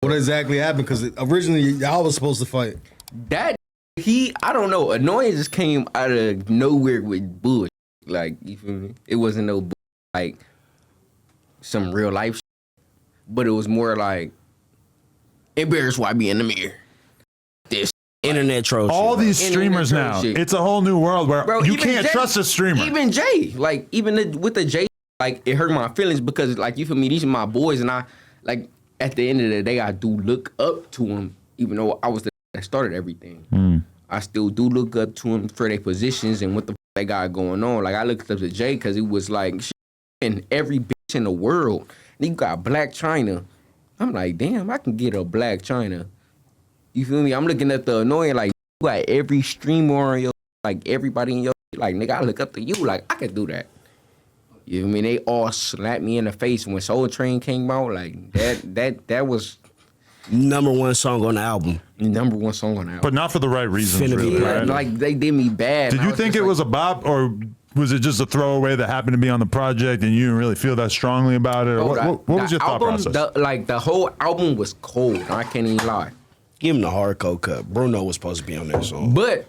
What exactly happened? Because originally y'all was supposed to fight. That I don't know. Annoying just came out of nowhere with bullshit. Like, you feel me? It wasn't no like some real life shit, but it was more like embarrassed YBN Nahmir. This internet troll. All shit, these streamers now. Shit. It's a whole new world where Bro, you can't trust a streamer. Even Jay, like with the Jay, like it hurt my feelings because like you feel me, these are my boys, and I like at the end of the day I do look up to them, even though I was the that started everything. I still do look up to them for their positions and what the they got going on. Like I looked up to Jay because he was like in every bitch in the world. And you got Black China. I'm like, damn, I can get a Black China. You feel me? I'm looking at the annoying, like, you got every streamer on your, like, everybody in your, like, nigga, I look up to you, like, I could do that. You know what I mean? They all slapped me in the face when Soul Train came out. Like, that was... Number one song on the album. Number one song on the album. But not for the right reasons, really, right? Like, they did me bad. Did you think it was a bop, or was it just a throwaway that happened to be on the project and you didn't really feel that strongly about it? Or what was your thought process? The whole album was cold. I can't even lie. Give him the hardcore cut. Bruno was supposed to be on that song. But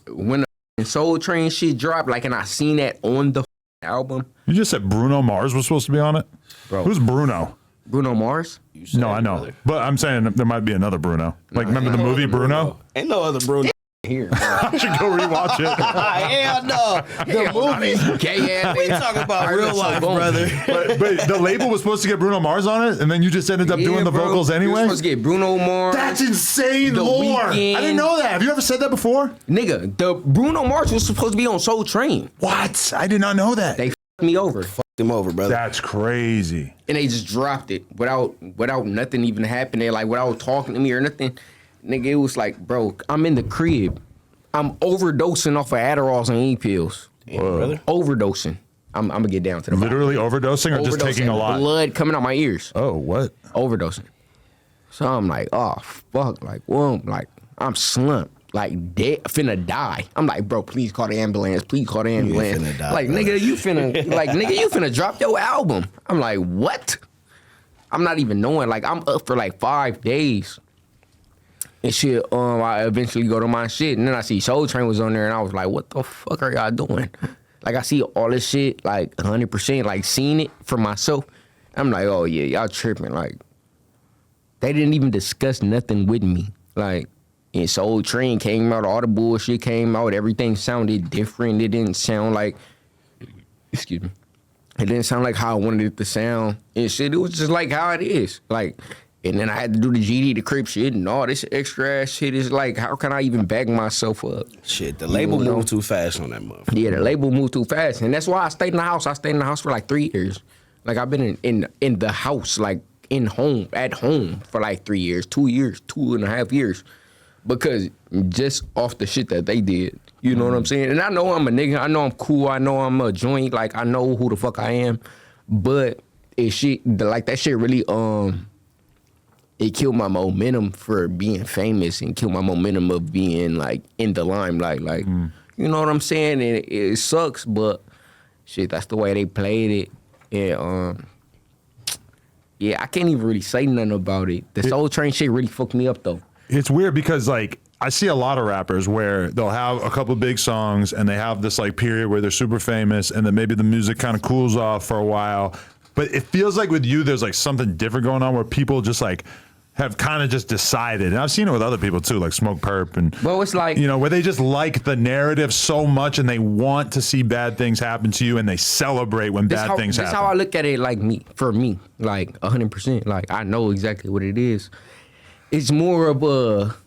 when the Soul Train shit dropped, like, and I seen that on the album. You just said Bruno Mars was supposed to be on it? Bro. Who's Bruno? Bruno Mars? No, I know. Brother. But I'm saying there might be another Bruno. Like, remember the movie Bruno? Ain't no other Bruno. Here. I should go rewatch it. Hell no. The movie. Gay ass. We talking about real life, brother. But the label was supposed to get Bruno Mars on it, and then you just ended up doing the vocals anyway? You were supposed to get Bruno Mars. That's insane lore. I didn't know that. Have you ever said that before? Nigga, the Bruno Mars was supposed to be on Soul Train. What? I did not know that. They f***ed me over. Fucked him over, brother. That's crazy. And they just dropped it without nothing even happening. Like, without talking to me or nothing. Nigga, it was like, bro, I'm in the crib. I'm overdosing off of Adderalls and E-pills. Brother. Overdosing. I'm gonna get down to the Literally overdosing or just taking a lot? Blood coming out my ears. Oh, what? Overdosing. So I'm like, oh, fuck. Like, well, like, I'm slumped. Like, dead, finna die. I'm like, bro, please call the ambulance. Please call the ambulance. Finna die, like, brother. nigga, you finna drop your album. I'm like, what? I'm not even knowing. Like, I'm up for like 5 days. And shit, I eventually go to my shit, and then I see Soul Train was on there, and I was like, what the fuck are y'all doing? Like, I see all this shit, like, 100%, like, seeing it for myself. I'm like, oh, yeah, y'all tripping. Like, they didn't even discuss nothing with me. Like, and Soul Train came out, all the bullshit came out, everything sounded different. It didn't sound like, excuse me, it didn't sound like how I wanted it to sound. And shit, it was just like how it is. Like, and then I had to do the GD, the Crip shit, and all this extra ass shit. Is like, how can I even back myself up? Shit, the label moved too fast on that motherfucker. Yeah, the label moved too fast, and that's why I stayed in the house. I stayed in the house for like 3 years. Like, I've been in the house, like at home for like 3 years, 2 years, 2.5 years, because just off the shit that they did. You know what I'm saying? And I know I'm a nigga. I know I'm cool. I know I'm a joint. Like, I know who the fuck I am. But that shit really it killed my momentum for being famous and killed my momentum of being, like, in the limelight. Like, you know what I'm saying? And it sucks, but shit, that's the way they played it. And, yeah, I can't even really say nothing about it. The Soul Train shit really fucked me up, though. It's weird because, like, I see a lot of rappers where they'll have a couple big songs and they have this, like, period where they're super famous and then maybe the music kind of cools off for a while. But it feels like with you, there's, like, something different going on where people just, like, have kind of just decided, and I've seen it with other people too, like Smoke Perp, and well, it's like, you know, where they just like the narrative so much and they want to see bad things happen to you and they celebrate when bad things happen. That's how I look at it, like, for me, like 100%. Like, I know exactly what it is. It's more of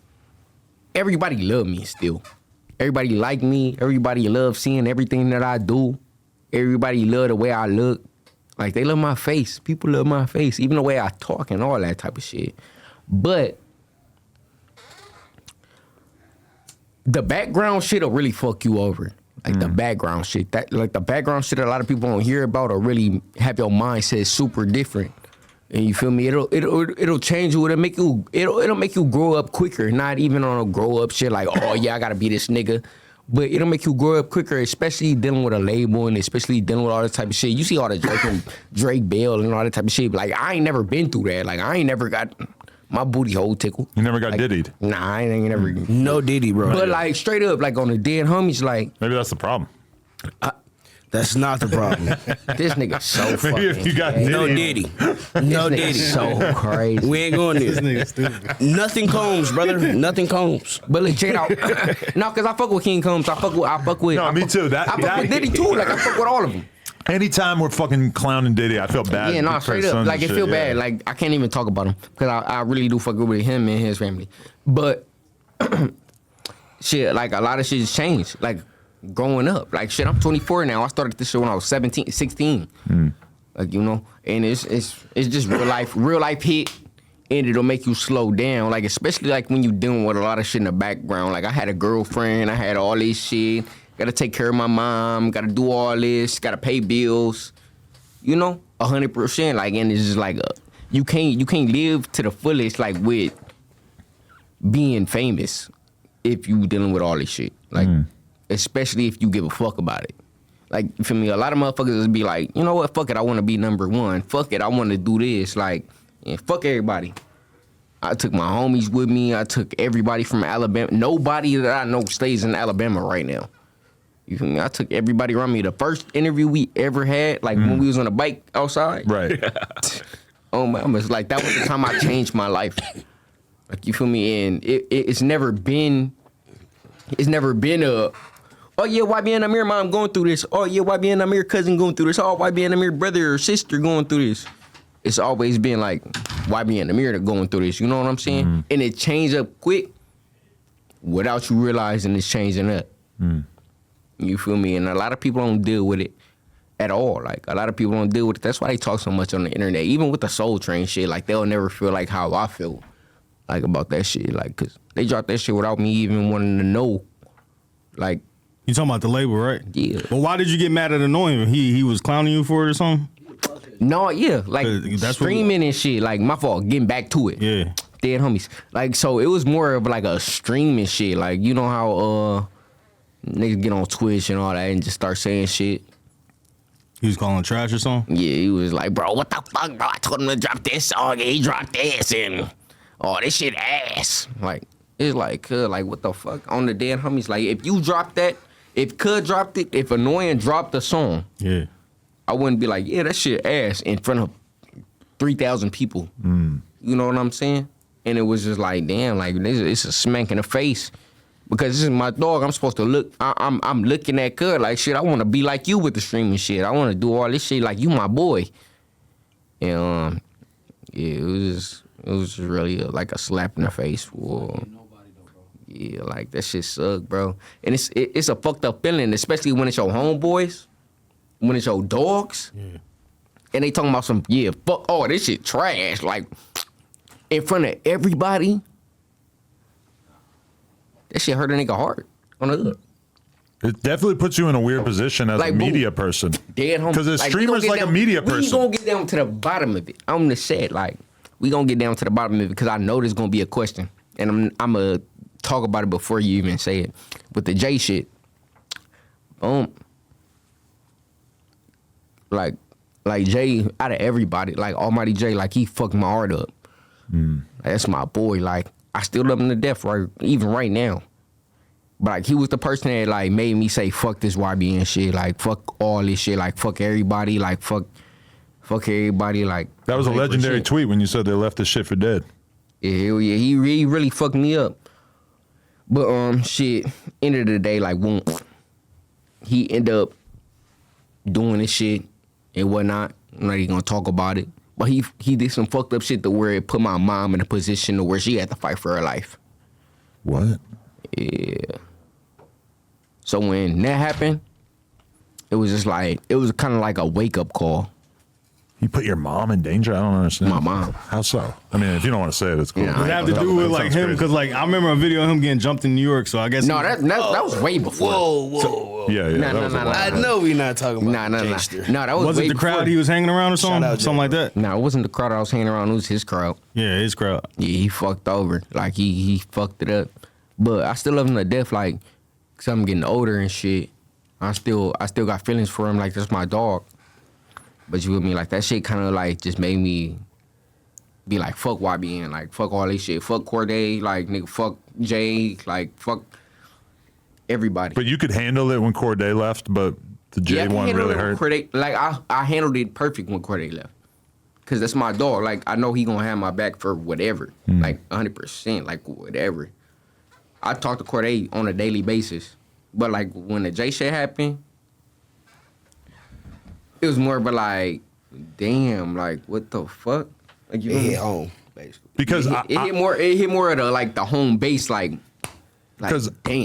everybody love me still. Everybody like me. Everybody love seeing everything that I do. Everybody love the way I look. Like, they love my face. People love my face, even the way I talk and all that type of shit. But the background shit will really fuck you over. Like, the background shit. The background shit that a lot of people don't hear about or really have your mindset super different. And you feel me? It'll change you. It'll make you grow up quicker. Not even on a grow up shit like, oh yeah, I gotta be this nigga. But it'll make you grow up quicker, especially dealing with a label and especially dealing with all this type of shit. You see all the Drake Bell and all that type of shit. Like, I ain't never been through that. Like, I ain't never got My booty hole tickle. You never got diddied. Nah, I ain't never. No Diddy, bro. But like straight up, like on the dead homies, like Maybe that's the problem. That's not the problem. this nigga so fucking. Maybe if you got gay. No Diddy. Diddy. No This nigga Diddy. so crazy. We ain't going This there. nigga stupid. Nothing Combs, brother. Nothing Combs. But like, check it out. No, cause I fuck with King Combs. I fuck with. No, I me fuck- too. I fuck with Diddy too. Like I fuck with all of them. Anytime we're fucking clowning Diddy, I feel bad. Yeah, no, for straight his up. sons Like and it feel shit, yeah. bad. Like I can't even talk about him because I really do fuck with him and his family. But shit, like a lot of shit has changed. Like growing up, like shit, I'm 24 now. I started this shit when I was 17, 16. Like you know, and it's just real life hit. And it'll make you slow down, like especially like when you dealing with a lot of shit in the background. Like I had a girlfriend, I had all this shit. Gotta take care of my mom, gotta do all this, gotta pay bills. You know, 100%. Like, and it's just like you can't live to the fullest like with being famous if you dealing with all this shit. Like, especially if you give a fuck about it. Like, you feel me? A lot of motherfuckers would be like, you know what? Fuck it, I want to be number one. Fuck it, I want to do this. Like, and fuck everybody. I took my homies with me. I took everybody from Alabama. Nobody that I know stays in Alabama right now. You feel me? I took everybody around me. The first interview we ever had, like when we was on a bike outside. Right. Oh my, it's like that was the time I changed my life. Like you feel me? And it's never been a, oh yeah, YBN Nahmir mom going through this. Oh yeah, YBN Nahmir cousin going through this. Oh YBN Nahmir brother or sister going through this. It's always been like YBN Nahmir going through this. You know what I'm saying? And it changed up quick without you realizing it's changing up. You feel me? And a lot of people don't deal with it at all. Like, a lot of people don't deal with it. That's why they talk so much on the internet. Even with the Soul Train shit, like, they'll never feel like how I feel, like, about that shit. Like, because they dropped that shit without me even wanting to know. Like, You talking about the label, right? Yeah. But why did you get mad at Annoying? He was clowning you for it or something? no, yeah. Like, That's what- streaming and shit. Like, my fault. Getting back to it. Yeah. Dead homies. Like, so it was more of like a streaming shit. Like, you know how niggas get on Twitch and all that and just start saying shit. He was calling trash or something? Yeah, he was like, bro, what the fuck, bro? I told him to drop this song and he dropped this and this shit ass. Like, it's like, what the fuck? On the Dead Homies, like, if you dropped that, if Cud dropped it, if Annoying dropped the song, Yeah. I wouldn't be like, yeah, that shit ass in front of 3,000 people. You know what I'm saying? And it was just like, damn, like, it's a smack in the face. Because this is my dog. I'm supposed to look. I'm looking at Cud like shit. I want to be like you with the streaming shit. I want to do all this shit like you, my boy. And yeah, it was just really like a slap in the face for. Yeah, like that shit sucked, bro. And it's a fucked up feeling, especially when it's your homeboys, when it's your dogs, and they talking about some fuck. Oh, this shit trash. Like in front of everybody. That shit hurt a nigga heart on the hood. It definitely puts you in a weird position as Like, a media person. Dead home. Because a streamer's like a media We person. gonna get down to the bottom of it. I'm just saying, like, we gonna get down to the bottom of it because I know there's gonna be a question. And I'm gonna talk about it before you even say it. With the J shit. Like Jay, out of everybody, like Almighty Jay, like he fucked my heart up. That's my boy. Like, I still love him to death, even right now. But like, he was the person that like made me say fuck this YBN shit, like fuck all this shit, like fuck everybody, like fuck everybody, like. That was a 100%. legendary tweet when you said they left this shit for dead. Yeah, hell yeah, he really fucked me up. But shit, end of the day, like when he ended up doing this shit and whatnot, I'm not even gonna talk about it. But he did some fucked up shit to where it put my mom in a position to where she had to fight for her life. What? Yeah. So when that happened, it was just like, it was kind of like a wake-up call. You put your mom in danger? I don't understand. My mom. How so? I mean, if you don't want to say it, it's cool. Yeah, Does it have to do with like him? Because like I remember a video of him getting jumped in New York, so I guess No, that was way before. Whoa. Yeah, Nah, that was a nah, lot. nah. I know we not talking about Nah. gangster. No, that was was way it the before. crowd he was hanging around or something? out, Something like that? No, it wasn't the crowd I was hanging around. It was his crowd. Yeah, his crowd. Yeah, he fucked over. Like, he fucked it up. But I still love him to death, like, because I'm getting older and shit. I still got feelings for him, like, that's my dog. But you with me, like, that shit kind of, like, just made me be like, fuck YBN, like, fuck all this shit. Fuck Corday, like, nigga, fuck Jay, like, fuck everybody. But you could handle it when Corday left, but the Jay I can one handle really it when hurt. Corday, like, I handled it perfect when Corday left. Because that's my dog. Like, I know he going to have my back for whatever. Like, 100%, like, whatever. I talk to Corday on a daily basis. But, like, when the Jay shit happened, it was more of a, like, damn, like, what the fuck? Like, you It know, hit home, basically. Because it hit more of the, like, the home base, like 'Cause damn.